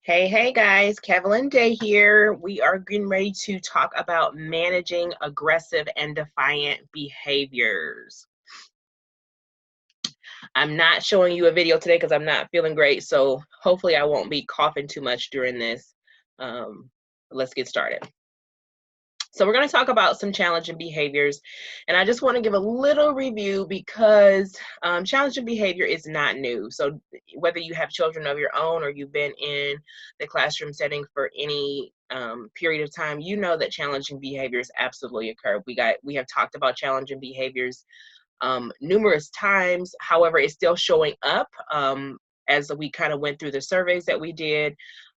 Hey guys, Kevin Day here. We are getting ready to talk about managing aggressive and defiant behaviors. I'm not showing you a video today because I'm not feeling great, so hopefully I won't be coughing too much during this. Let's get started. So we're going to talk about some challenging behaviors, and I just want to give a little review because challenging behavior is not new. So whether you have children of your own or you've been in the classroom setting for any period of time, you know that challenging behaviors absolutely occur. We have talked about challenging behaviors numerous times. However, it's still showing up as we kind of went through the surveys that we did.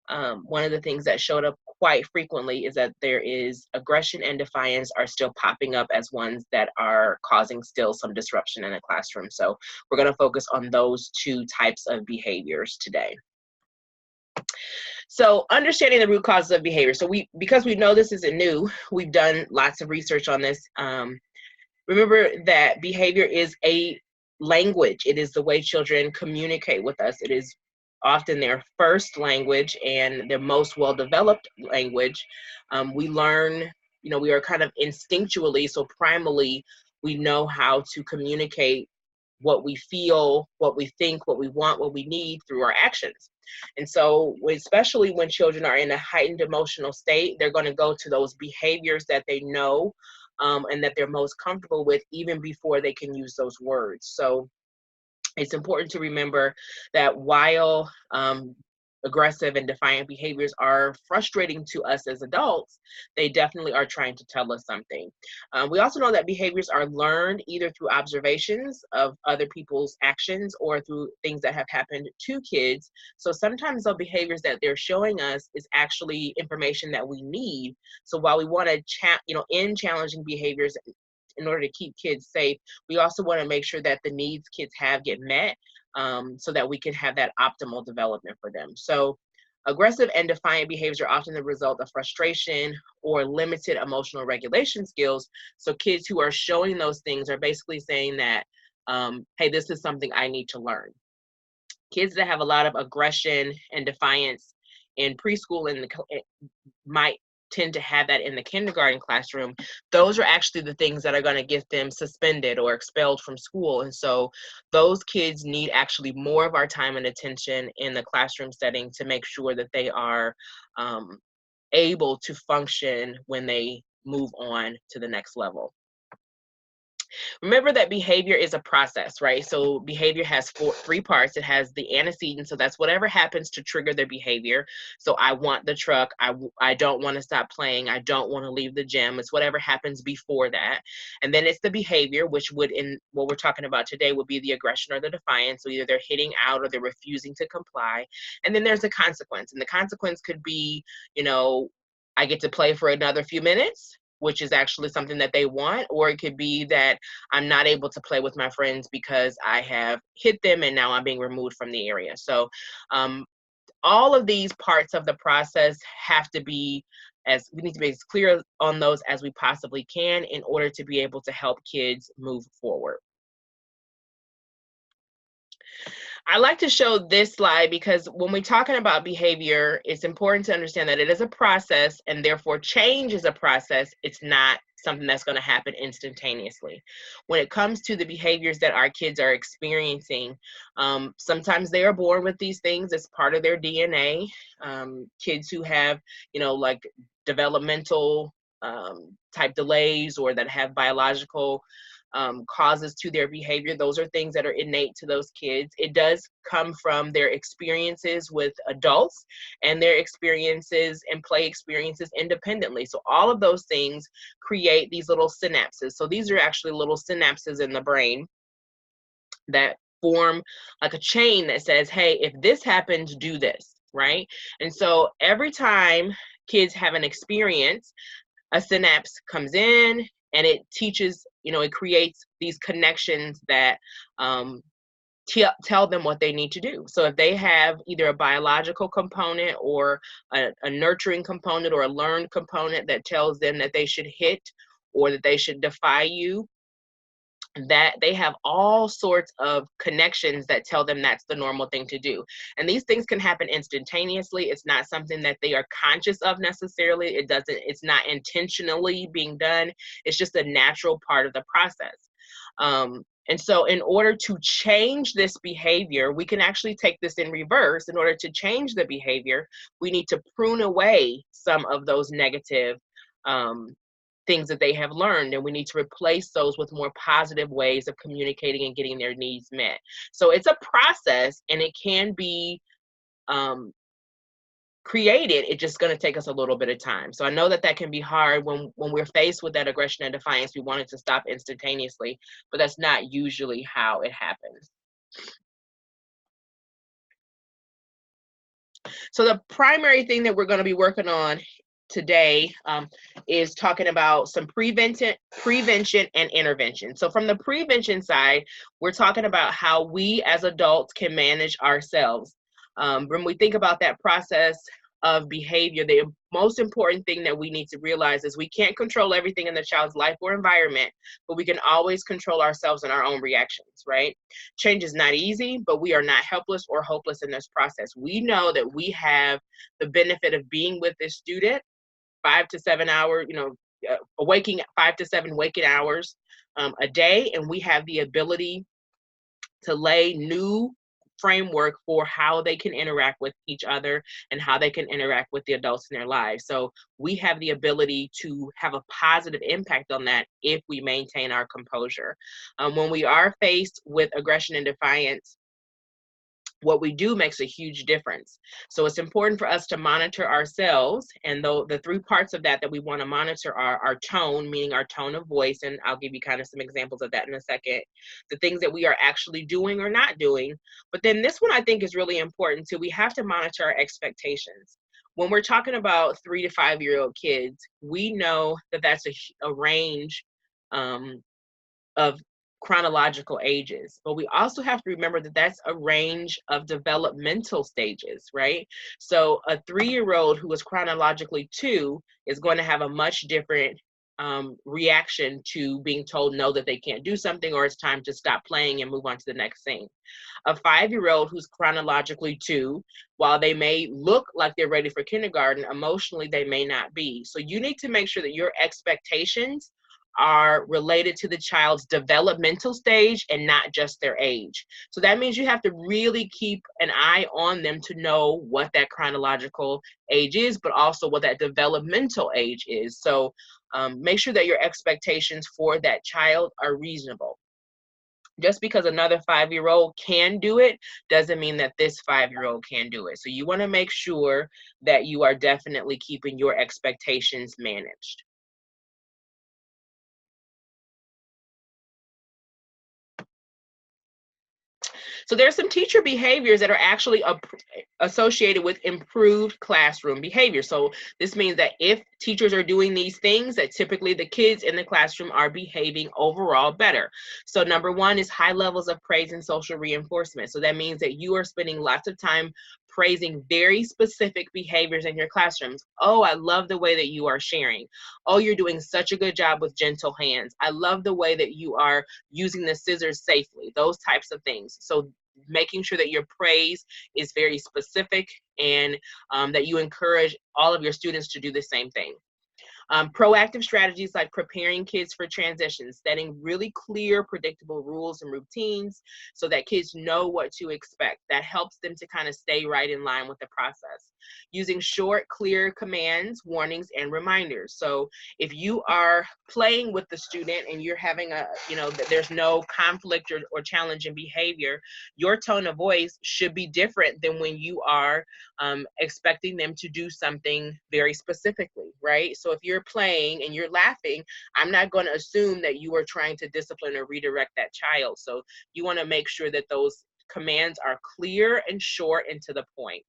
One of the things that showed up quite frequently is that there is aggression and defiance are still popping up as ones that are causing still some disruption in the classroom. So we're going to focus on those two types of behaviors today. So understanding the root causes of behavior. So because we know this isn't new, we've done lots of research on this. Remember that behavior is a language. It is the way children communicate with us. It is often their first language and their most well-developed language. We learn, we are kind of instinctually, so primally, we know how to communicate what we feel, what we think, what we want, what we need through our actions. And so, especially when children are in a heightened emotional state, they're going to go to those behaviors that they know and that they're most comfortable with even before they can use those words. So it's important to remember that while aggressive and defiant behaviors are frustrating to us as adults, they definitely are trying to tell us something. We also know that behaviors are learned either through observations of other people's actions or through things that have happened to kids. So sometimes the behaviors that they're showing us is actually information that we need. So while we want to end challenging behaviors in order to keep kids safe, we also want to make sure that the needs kids have get met so that we can have that optimal development for them. So aggressive and defiant behaviors are often the result of frustration or limited emotional regulation skills. So kids who are showing those things are basically saying that, hey, this is something I need to learn. Kids that have a lot of aggression and defiance in preschool and might tend to have that in the kindergarten classroom. Those are actually the things that are going to get them suspended or expelled from school. And so those kids need actually more of our time and attention in the classroom setting to make sure that they are able to function when they move on to the next level. Remember that behavior is a process, right? So behavior has three parts. It has the antecedent, so that's whatever happens to trigger their behavior. So I want the truck, I don't want to stop playing, I don't want to leave the gym. It's whatever happens before that. And then it's the behavior, which would, in what we're talking about today, would be the aggression or the defiance. So either they're hitting out or they're refusing to comply. And then there's a consequence. And the consequence could be, I get to play for another few minutes, which is actually something that they want, or it could be that I'm not able to play with my friends because I have hit them and now I'm being removed from the area. So all of these parts of the process have to be, we need to be as clear on those as we possibly can in order to be able to help kids move forward. I like to show this slide because when we're talking about behavior, it's important to understand that it is a process, and therefore change is a process. It's not something that's going to happen instantaneously. When it comes to the behaviors that our kids are experiencing, sometimes they are born with these things as part of their DNA. Kids who have, like developmental type delays or that have biological causes to their behavior, those are things that are innate to those kids. It does come from their experiences with adults and their experiences and play experiences independently. So all of those things create these little synapses. So these are actually little synapses in the brain that form like a chain that says, hey, if this happens, do this, right? And so every time kids have an experience, a synapse comes in and it teaches, it creates these connections that tell them what they need to do. So if they have either a biological component or a nurturing component or a learned component that tells them that they should hit or that they should defy you, that they have all sorts of connections that tell them that's the normal thing to do. And these things can happen instantaneously. It's not something that they are conscious of necessarily. It's not intentionally being done. It's just a natural part of the process. And so in order to change this behavior, we can actually take this in reverse. In order to change the behavior, we need to prune away some of those negative things that they have learned, and we need to replace those with more positive ways of communicating and getting their needs met. So it's a process, and it can be created. It's just going to take us a little bit of time. So I know that that can be hard when we're faced with that aggression and defiance. We want it to stop instantaneously, but that's not usually how it happens. So the primary thing that we're going to be working on today is talking about some prevention and intervention. So from the prevention side, we're talking about how we as adults can manage ourselves. When we think about that process of behavior, the most important thing that we need to realize is we can't control everything in the child's life or environment, but we can always control ourselves and our own reactions, right? Change is not easy, but we are not helpless or hopeless in this process. We know that we have the benefit of being with this student 5 to 7 hours, waking 5 to 7 waking hours a day, and we have the ability to lay new framework for how they can interact with each other and how they can interact with the adults in their lives. So we have the ability to have a positive impact on that if we maintain our composure. When we are faced with aggression and defiance, what we do makes a huge difference. So it's important for us to monitor ourselves. And though the three parts of that we want to monitor are our tone, meaning our tone of voice. And I'll give you kind of some examples of that in a second. The things that we are actually doing or not doing. But then this one I think is really important too. We have to monitor our expectations. When we're talking about 3 to 5 year old kids, we know that that's a range of chronological ages, but we also have to remember that that's a range of developmental stages, right? So a 3-year-old who is chronologically 2 is going to have a much different reaction to being told no, that they can't do something, or it's time to stop playing and move on to the next thing. A 5-year-old who's chronologically 2, while they may look like they're ready for kindergarten, emotionally they may not be. So you need to make sure that your expectations are related to the child's developmental stage and not just their age. So that means you have to really keep an eye on them to know what that chronological age is, but also what that developmental age is. So make sure that your expectations for that child are reasonable. Just because another 5-year-old can do it doesn't mean that this 5-year-old can do it. So you want to make sure that you are definitely keeping your expectations managed. So there's some teacher behaviors that are actually associated with improved classroom behavior. So this means that if teachers are doing these things, that typically the kids in the classroom are behaving overall better. So number one is high levels of praise and social reinforcement. So that means that you are spending lots of time praising very specific behaviors in your classrooms. Oh, I love the way that you are sharing. Oh, you're doing such a good job with gentle hands. I love the way that you are using the scissors safely, those types of things. So making sure that your praise is very specific, and that you encourage all of your students to do the same thing. Proactive strategies like preparing kids for transitions, setting really clear, predictable rules and routines so that kids know what to expect. That helps them to kind of stay right in line with the process. Using short, clear commands, warnings, and reminders. So if you are playing with the student and you're having there's no conflict or challenge in behavior, your tone of voice should be different than when you are expecting them to do something very specifically, right? So if you're playing and you're laughing, I'm not going to assume that you are trying to discipline or redirect that child. So you want to make sure that those commands are clear and short and to the point.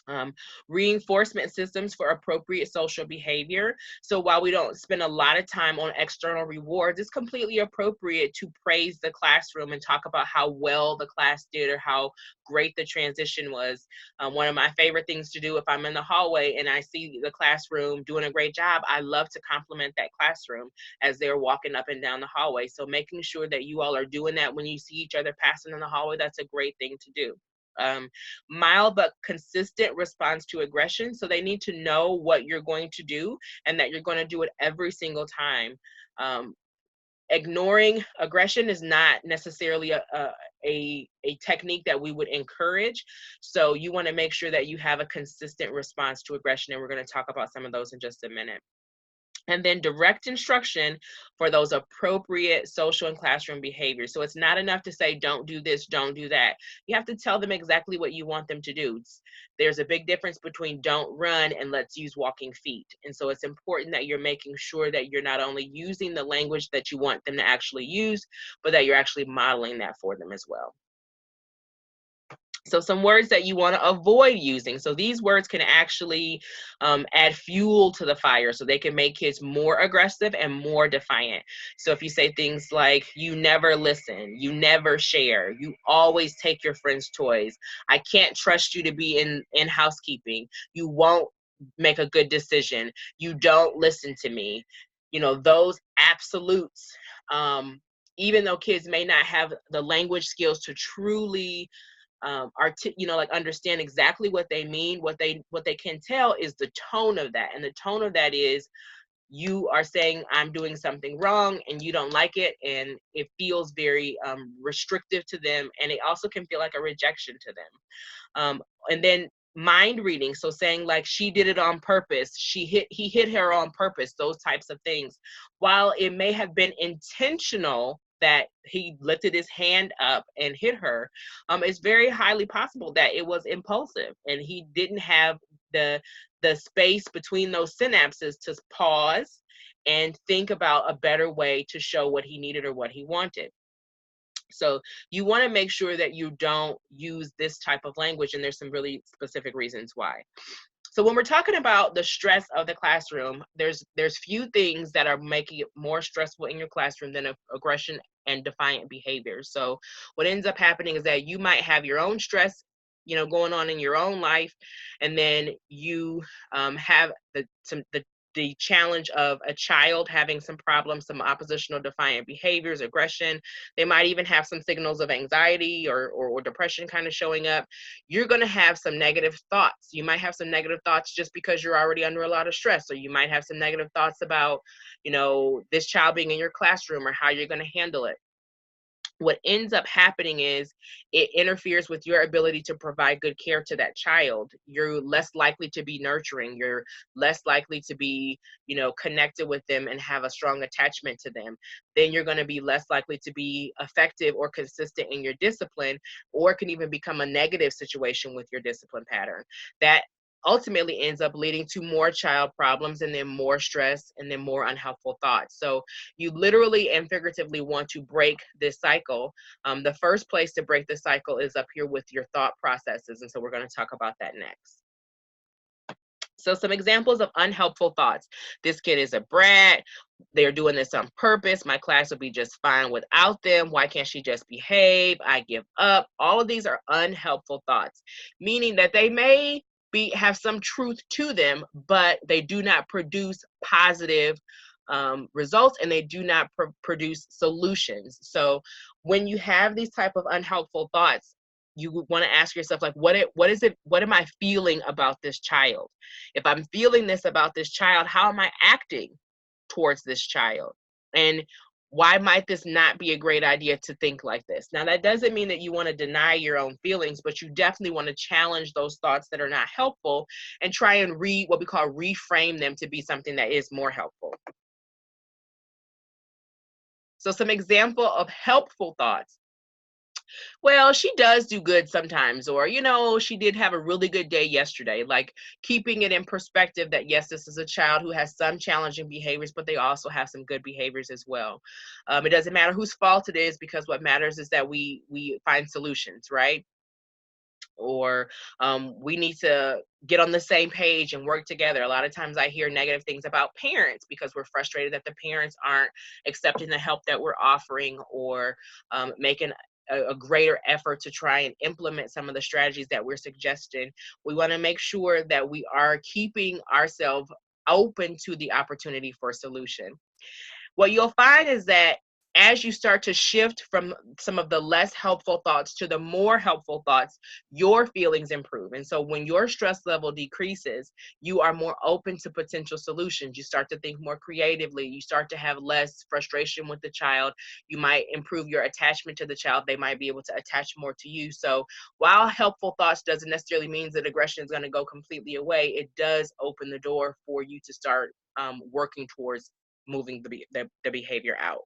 um, Reinforcement systems for appropriate social behavior. So while we don't spend a lot of time on external rewards, it's completely appropriate to praise the classroom and talk about how well the class did or how great the transition was. One of my favorite things to do if I'm in the hallway and I see the classroom doing a great job, I love to compliment that classroom as they're walking up and down the hallway. So making sure that you all are doing that when you see each other passing in the hallway, that's a great thing to do. Mild but consistent response to aggression. So they need to know what you're going to do and that you're going to do it every single time. Ignoring aggression is not necessarily a technique that we would encourage. So you want to make sure that you have a consistent response to aggression. And we're going to talk about some of those in just a minute. And then direct instruction for those appropriate social and classroom behaviors. So it's not enough to say, don't do this, don't do that. You have to tell them exactly what you want them to do. There's a big difference between don't run and let's use walking feet. And so it's important that you're making sure that you're not only using the language that you want them to actually use, but that you're actually modeling that for them as well. So some words that you want to avoid using. So these words can actually add fuel to the fire, so they can make kids more aggressive and more defiant. So if you say things like, you never listen, you never share, you always take your friends' toys, I can't trust you to be in housekeeping, you won't make a good decision, you don't listen to me, you know, those absolutes, even though kids may not have the language skills to truly like understand exactly what they mean, what they can tell is the tone of that. And the tone of that is, you are saying I'm doing something wrong and you don't like it, and it feels very restrictive to them, and it also can feel like a rejection to them. And then mind reading, so saying like, she did it on purpose, he hit her on purpose, those types of things. While it may have been intentional that he lifted his hand up and hit her, it's very highly possible that it was impulsive and he didn't have the space between those synapses to pause and think about a better way to show what he needed or what he wanted. So you want to make sure that you don't use this type of language, and there's some really specific reasons why. So when we're talking about the stress of the classroom, there's few things that are making it more stressful in your classroom than aggression and defiant behavior. So what ends up happening is that you might have your own stress, going on in your own life, and then you have the challenge of a child having some problems, some oppositional defiant behaviors, aggression. They might even have some signals of anxiety or depression kind of showing up. You're going to have some negative thoughts. You might have some negative thoughts just because you're already under a lot of stress. Or you might have some negative thoughts about, this child being in your classroom or how you're going to handle it. What ends up happening is it interferes with your ability to provide good care to that child. You're less likely to be nurturing. You're less likely to be, connected with them and have a strong attachment to them. Then you're going to be less likely to be effective or consistent in your discipline, or it can even become a negative situation with your discipline pattern. That ultimately ends up leading to more child problems, and then more stress, and then more unhelpful thoughts. So you literally and figuratively want to break this cycle. The first place to break the cycle is up here with your thought processes. And so we're going to talk about that next. So some examples of unhelpful thoughts. This kid is a brat. They're doing this on purpose. My class would be just fine without them. Why can't she just behave? I give up. All of these are unhelpful thoughts, meaning that they may have some truth to them, but they do not produce positive results, and they do not produce solutions. So when you have these type of unhelpful thoughts, you want to ask yourself, like, what am I feeling about this child? If I'm feeling this about this child, how am I acting towards this child? And why might this not be a great idea to think like this? Now, that doesn't mean that you want to deny your own feelings, but you definitely want to challenge those thoughts that are not helpful and try and what we call reframe them to be something that is more helpful. So some example of helpful thoughts. Well, she does do good sometimes, or, she did have a really good day yesterday. Like, keeping it in perspective that, yes, this is a child who has some challenging behaviors, but they also have some good behaviors as well. It doesn't matter whose fault it is, because what matters is that we find solutions, right? or we need to get on the same page and work together. A lot of times I hear negative things about parents because we're frustrated that the parents aren't accepting the help that we're offering, or making a greater effort to try and implement some of the strategies that we're suggesting. We want to make sure that we are keeping ourselves open to the opportunity for solution. What you'll find is that as you start to shift from some of the less helpful thoughts to the more helpful thoughts, your feelings improve. And so when your stress level decreases, you are more open to potential solutions. You start to think more creatively. You start to have less frustration with the child. You might improve your attachment to the child. They might be able to attach more to you. So while helpful thoughts doesn't necessarily mean that aggression is going to go completely away, it does open the door for you to start working towards moving the behavior out.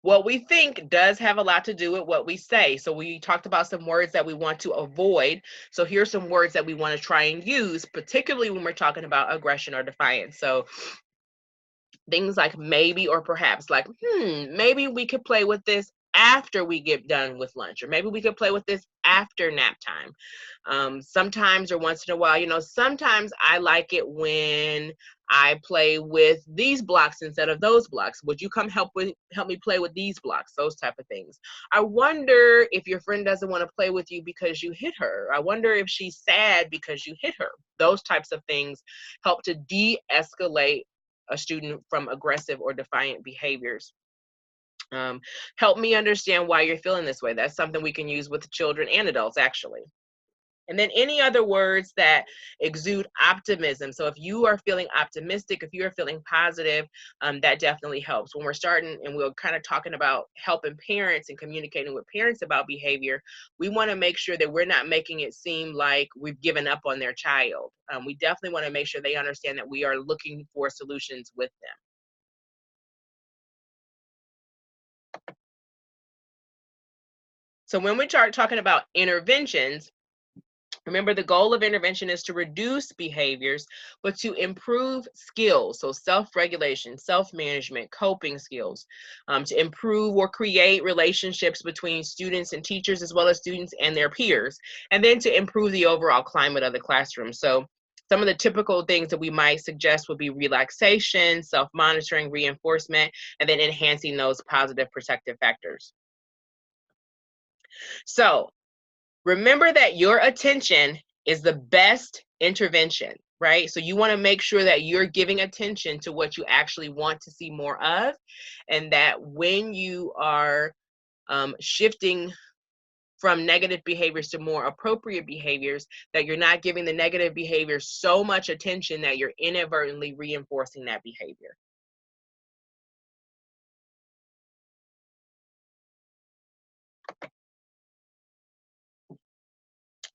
What we think does have a lot to do with what we say. So we talked about some words that we want to avoid. So here's some words that we want to try and use, particularly when we're talking about aggression or defiance. So things like maybe or perhaps, like, maybe we could play with this after we get done with lunch, or maybe we could play with this after nap time. Sometimes, or once in a while, sometimes I like it when I play with these blocks instead of those blocks. Would you come help me play with these blocks? Those type of things. I wonder if your friend doesn't want to play with you because you hit her. I wonder if she's sad because you hit her. Those types of things help to de-escalate a student from aggressive or defiant behaviors. Help me understand why you're feeling this way. That's something we can use with children and adults, actually. And then any other words that exude optimism. So if you are feeling optimistic, if you are feeling positive, that definitely helps. When we're starting and we're kind of talking about helping parents and communicating with parents about behavior, we want to make sure that we're not making it seem like we've given up on their child. We definitely want to make sure they understand that we are looking for solutions with them. So when we start talking about interventions, remember, the goal of intervention is to reduce behaviors, but to improve skills. So self-regulation, self-management, coping skills, to improve or create relationships between students and teachers, as well as students and their peers, and then to improve the overall climate of the classroom. So some of the typical things that we might suggest would be relaxation, self-monitoring, reinforcement, and then enhancing those positive protective factors. So remember that your attention is the best intervention, right? So you want to make sure that you're giving attention to what you actually want to see more of, and that when you are shifting from negative behaviors to more appropriate behaviors, that you're not giving the negative behavior so much attention that you're inadvertently reinforcing that behavior.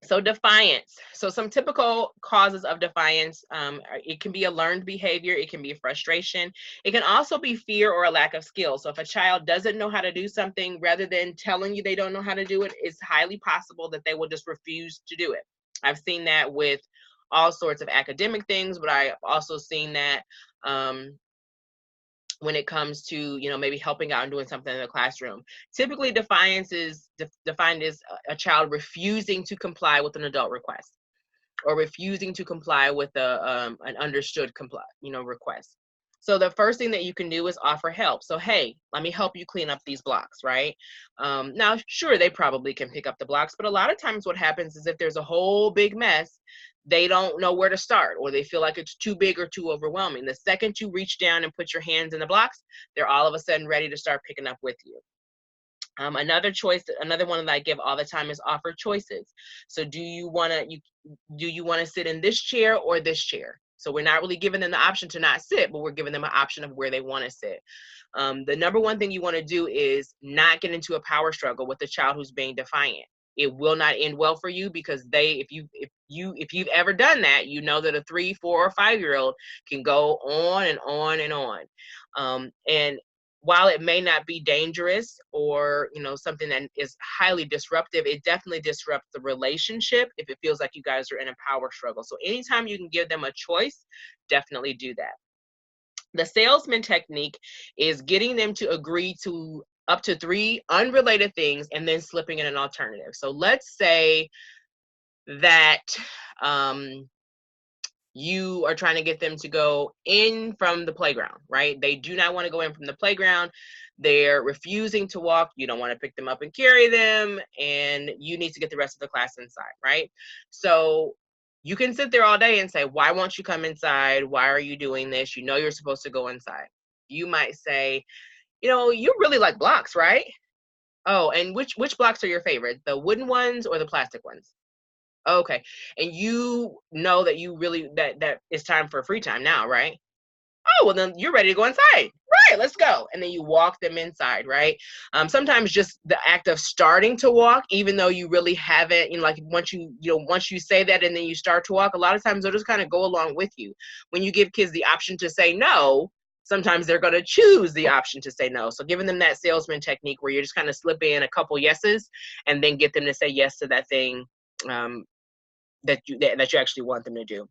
So defiance. So some typical causes of defiance, it can be a learned behavior, it can be frustration, it can also be fear or a lack of skill. So if a child doesn't know how to do something, rather than telling you they don't know how to do it, it's highly possible that they will just refuse to do it. I've seen that with all sorts of academic things, but I've also seen that when it comes to, maybe helping out and doing something in the classroom. Typically, defiance is defined as a child refusing to comply with an adult request, or refusing to comply with an understood request. So the first thing that you can do is offer help. So, hey, let me help you clean up these blocks, right? Now, sure, they probably can pick up the blocks, but a lot of times what happens is if there's a whole big mess, they don't know where to start, or they feel like it's too big or too overwhelming. The second you reach down and put your hands in the blocks, they're all of a sudden ready to start picking up with you. Another one that I give all the time is offer choices. So do you want to sit in this chair or this chair? So we're not really giving them the option to not sit, but we're giving them an option of where they want to sit. The number one thing you want to do is not get into a power struggle with the child who's being defiant. It will not end well for you, because if you've ever done that, you know that a 3, 4, or 5-year-old can go on and on and on. And while it may not be dangerous or something that is highly disruptive, it definitely disrupts the relationship if it feels like you guys are in a power struggle. So anytime you can give them a choice, definitely do that. The salesman technique is getting them to agree to up to 3 unrelated things and then slipping in an alternative. So let's say that you are trying to get them to go in from the playground, right? They do not want to go in from the playground. They're refusing to walk. You don't want to pick them up and carry them, and you need to get the rest of the class inside, right? So you can sit there all day and say, why won't you come inside? Why are you doing this? You know you're supposed to go inside. You might say, you know, you really like blocks, right? Oh, and which blocks are your favorite? The wooden ones or the plastic ones? Okay. And you know that you really that it's time for free time now, right? Oh, well then you're ready to go inside. Right, let's go. And then you walk them inside, right? Sometimes just the act of starting to walk, even though you really haven't, you know, like once you say that and then you start to walk, a lot of times they'll just kind of go along with you. When you give kids the option to say no, sometimes they're going to choose the option to say no. So giving them that salesman technique where you just kind of slip in a couple yeses and then get them to say yes to that thing that you actually want them to do.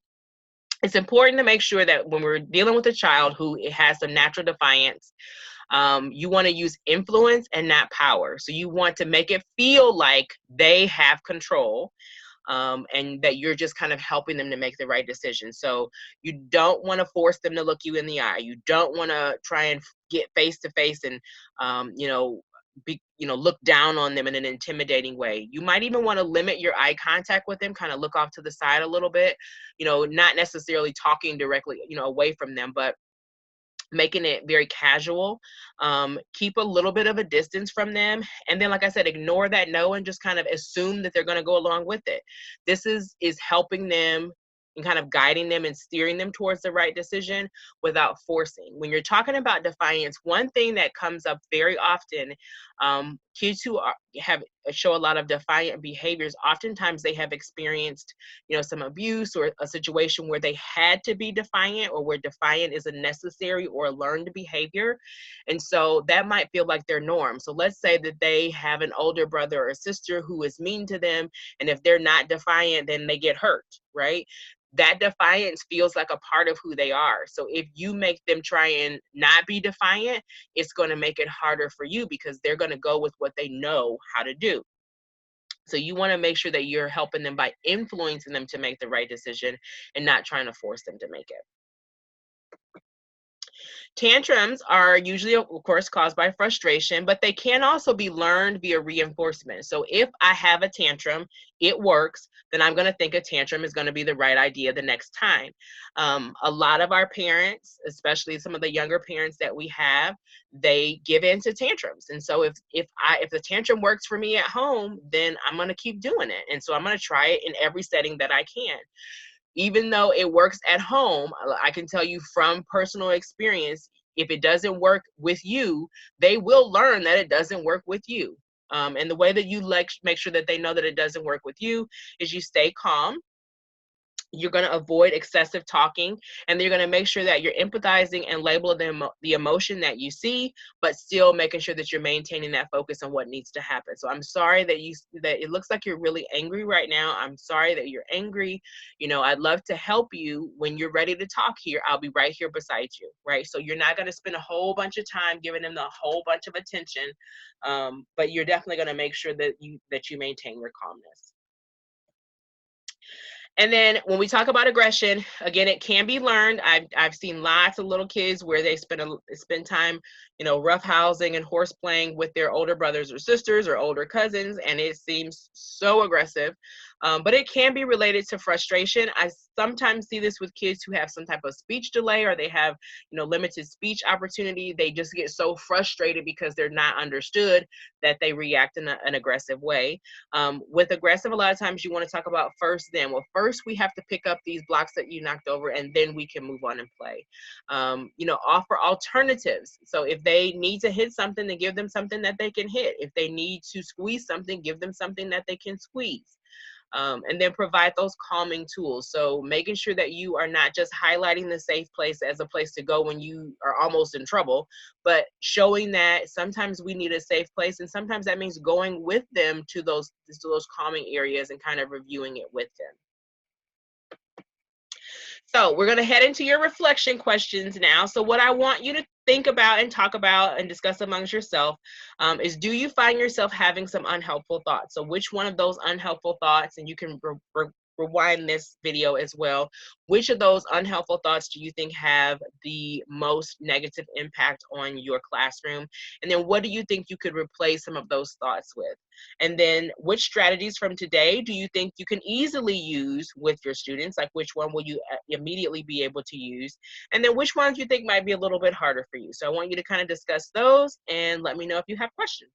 It's important to make sure that when we're dealing with a child who has some natural defiance, you want to use influence and not power. So you want to make it feel like they have control, and that you're just kind of helping them to make the right decision. So you don't want to force them to look you in the eye. You don't want to try and get face to face and look down on them in an intimidating way. You might even want to limit your eye contact with them, kind of look off to the side a little bit, not necessarily talking directly, away from them, but making it very casual. Keep a little bit of a distance from them. And then, like I said, ignore that no and just kind of assume that they're going to go along with it. This is helping them and kind of guiding them and steering them towards the right decision without forcing. When you're talking about defiance, one thing that comes up very often, kids who show a lot of defiant behaviors, oftentimes they have experienced, some abuse or a situation where they had to be defiant, or where defiant is a necessary or a learned behavior. And so that might feel like their norm. So let's say that they have an older brother or sister who is mean to them, and if they're not defiant, then they get hurt, right? That defiance feels like a part of who they are. So if you make them try and not be defiant, it's going to make it harder for you because they're going to go with what they know how to do. So you want to make sure that you're helping them by influencing them to make the right decision and not trying to force them to make it. Tantrums are usually, of course, caused by frustration, but they can also be learned via reinforcement. So if I have a tantrum, it works, then I'm going to think a tantrum is going to be the right idea the next time. A lot of our parents, especially some of the younger parents that we have, they give in to tantrums. And so if the tantrum works for me at home, then I'm going to keep doing it. And so I'm going to try it in every setting that I can. Even though it works at home, I can tell you from personal experience, if it doesn't work with you, they will learn that it doesn't work with you. And the way that you make sure that they know that it doesn't work with you is you stay calm. You're going to avoid excessive talking, and you're going to make sure that you're empathizing and labeling the emotion that you see, but still making sure that you're maintaining that focus on what needs to happen. So I'm sorry that it looks like you're really angry right now. I'm sorry that you're angry. I'd love to help you. When you're ready to talk here, I'll be right here beside you, right? So you're not going to spend a whole bunch of time giving them a whole bunch of attention, but you're definitely going to make sure that you maintain your calmness. And then when we talk about aggression, again, it can be learned. I've seen lots of little kids where they spend time, roughhousing and horse playing with their older brothers or sisters or older cousins, and it seems so aggressive. But it can be related to frustration. I sometimes see this with kids who have some type of speech delay, or they have, limited speech opportunity. They just get so frustrated because they're not understood that they react in an aggressive way. With aggressive, a lot of times you want to talk about first then. Well, first we have to pick up these blocks that you knocked over, and then we can move on and play. Offer alternatives. So if they need to hit something, then give them something that they can hit. If they need to squeeze something, give them something that they can squeeze. And then provide those calming tools. So making sure that you are not just highlighting the safe place as a place to go when you are almost in trouble, but showing that sometimes we need a safe place, and sometimes that means going with them to those calming areas and kind of reviewing it with them. So we're going to head into your reflection questions now. So what I want you to think about and talk about and discuss amongst yourself is, do you find yourself having some unhelpful thoughts? So which one of those unhelpful thoughts, and you can rewind this video as well, which of those unhelpful thoughts do you think have the most negative impact on your classroom? And then what do you think you could replace some of those thoughts with? And then which strategies from today do you think you can easily use with your students? Like, which one will you immediately be able to use? And then which ones you think might be a little bit harder for you? So I want you to kind of discuss those and let me know if you have questions.